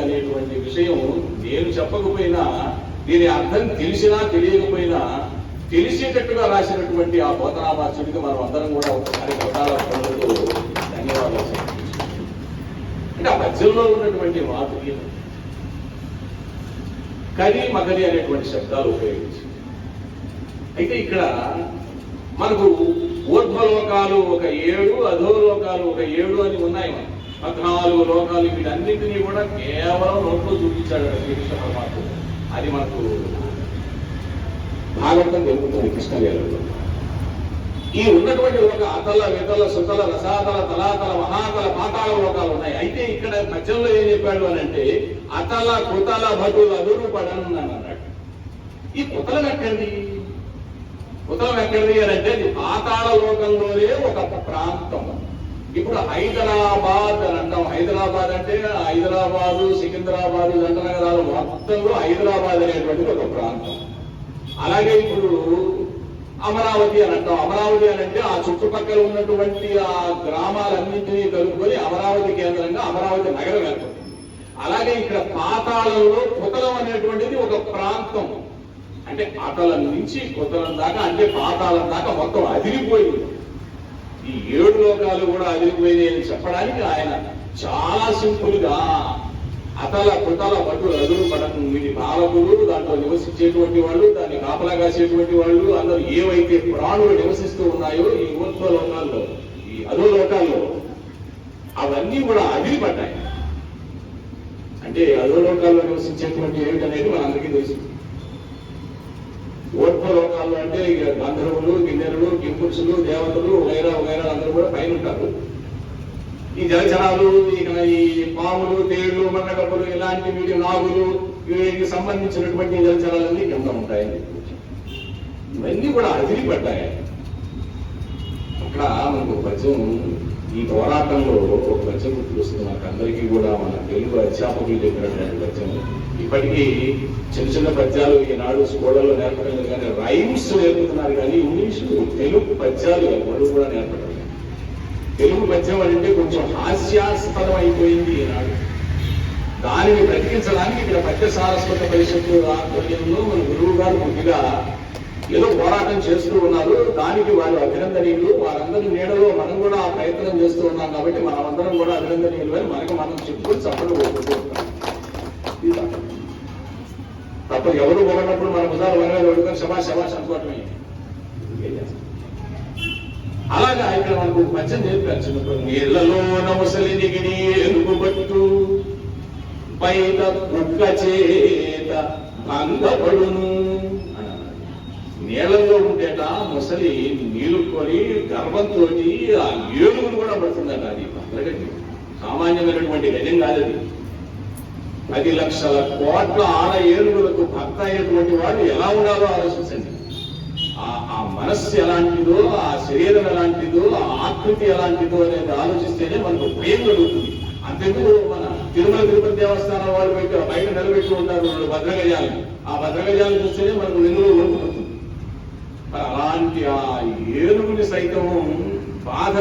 అనేటువంటి విషయం నేను చెప్పకపోయినా దీని అర్థం తెలిసినా తెలియకపోయినా తెలిసేటట్టుగా రాసినటువంటి ఆ పోతనామాచుడికి మనం అందరం కూడా ఒకసారి పదాలతో ధన్యవాదాలు. అంటే ఆ పద్యంలో ఉన్నటువంటి మాధుర్యం కలి మగలి అనేటువంటి శబ్దాలు ఉపయోగించి అయితే ఇక్కడ మనకు ఊర్ధ్వలోకాలు ఒక 7 అధోలోకాలు ఒక 7 అని ఉన్నాయి. 14 లోకాలు వీటన్నింటినీ కూడా కేవలం నోట్లో చూపించాడు శ్రీకృష్ణ పరమాత్మ. అది మనకు భాగవతం తెలుపుతుంది కృష్ణలీలలో. ఈ ఉన్నటువంటి ఒక అతల వితల సుతల రసాతల తలాతల మహాతల పాతాళ లోకాలు ఉన్నాయి. అయితే ఇక్కడ మధ్యలో ఏం చెప్పాడు అని అంటే అతల కుతల భటుల అదురు పడను అన్నాడు. ఈ కుతలం ఎక్కడిది అని అంటే అది పాతాళ లోకంలోనే ఒక ప్రాంతం. ఇప్పుడు హైదరాబాద్ అని అంటాం. హైదరాబాద్ అంటే హైదరాబాదు సికింద్రాబాదు జంట నగరాలు మొత్తంలో హైదరాబాద్ అనేటువంటిది ఒక ప్రాంతం. అలాగే ఇప్పుడు అమరావతి అని అంటాం. అమరావతి అని అంటే ఆ చుట్టుపక్కల ఉన్నటువంటి ఆ గ్రామాలన్నింటినీ కలుపుకొని అమరావతి కేంద్రంగా అమరావతి నగరం ఏర్పడుతుంది. అలాగే ఇక్కడ పాతాళంలో కుతలం అనేటువంటిది ఒక ప్రాంతం. అంటే అతలం నుంచి కుతలం దాకా అంటే పాతాళం దాకా మొత్తం అదిరిపోయింది. ఈ 7 లోకాలు కూడా అదిరిపోయినాయి అని చెప్పడానికి ఆయన చాలా సింపుల్ గా అతల కుతల భటులు అదురు పడకు వీటి పాలకులు దాంట్లో నివసించేటువంటి వాళ్ళు దాన్ని కాపలా కాసేటువంటి వాళ్ళు అందరూ ఏవైతే ప్రాణులు నివసిస్తూ ఉన్నాయో ఈ ఊర్ధ్వ లోకాల్లో ఈ అధో లోకాల్లో అవన్నీ కూడా అదిరిపడ్డాయి. అంటే అధో లోకాల్లో నివసించేటువంటి ఏమిటనేది మనందరికీ తెలుసు. ఊర్ధ్వ లోకాల్లో అంటే గంధర్వులు గిన్నెరులు కింపురుషులు దేవతలు వగైరా వగైరా అందరూ కూడా పైన ఉంటారు. ఈ జలచరాలు ఈ పాములు తేళ్లు మన్నగబ్బలు ఇలాంటి వీటి నాగులు వీటికి సంబంధించినటువంటి జలచరాలన్నీ కింద ఉంటాయని ఇవన్నీ కూడా అదిరిపడ్డాయి. అక్కడ మనకు పద్యం ఈ పోరాటంలో ఒక పద్యం గుర్తుకొస్తుంది మనకు అందరికీ కూడా మన తెలుగు అధ్యాపకులు చెప్పినటువంటి పద్యం. ఇప్పటికీ చిన్న చిన్న పద్యాలు ఈనాడు స్కూళ్ళలో నేర్పడం లేదు కానీ రైమ్స్ నేర్పుతున్నారు కానీ ఇంగ్లీషు తెలుగు పద్యాలు ఎవరు కూడా నేర్పడం. తెలుగు పద్యం అంటే కొంచెం హాస్యాస్పదం అయిపోయింది ఈనాడు. దానిని బ్రతికించడానికి ఇక్కడ పద్య సారస్వత పరిషత్తు ఆధ్వర్యంలో మన గురువు గారు కొద్దిగా ఏదో పోరాటం చేస్తూ ఉన్నారు. దానికి వారు అభినందనీయులు. వారందరి నీడలో మనం కూడా ఆ ప్రయత్నం చేస్తూ ఉన్నాం కాబట్టి మనమందరం కూడా అభినందనీయులు అని మనకు మనం చెప్పుకొని చప్పట్లు కొట్టుకుంటూ ఉంటాం. తప్ప ఎవరు పొగడినప్పుడు మన బుధాలు వరవేలు అడుగుతారు శబాష్ అనుకోవటమే. అలాగా ఇక్కడ మనకు పద్యం చెప్పారు చిన్నప్పుడు. నీళ్లలో నమసలి దిగిడి ఎలుగుబట్టు పైన కుక్క చేత భంగపడును. నీళ్లలో ఉండేట ముసలి నీళ్లు కొని గర్భంతో ఆ ఏనుగును కూడా పడుతుందట. అది అందరికీ సామాన్యమైనటువంటి గజం కాదది. 10 లక్షల కోట్ల ఆడ ఏనుగులకు భర్త అయ్యేటువంటి వాడు ఎలా ఉండాలో ఆలోచించండి. ఆ మనస్సు ఎలాంటిదో, ఆ శరీరం ఎలాంటిదో, ఆ ఆకృతి ఎలాంటిదో అనేది ఆలోచిస్తేనే మనకు భయం కలుగుతుంది. అంతెందుకు మన తిరుమల తిరుపతి దేవస్థానం వాళ్ళు బయట నిలబెట్టి ఉంటారు భద్రగజాలు. ఆ భద్రగజాలను చూస్తేనే మనకు వెన్నులో వణుకుతుంది. అలాంటి ఆ ఏనుగుని సైతం బాధ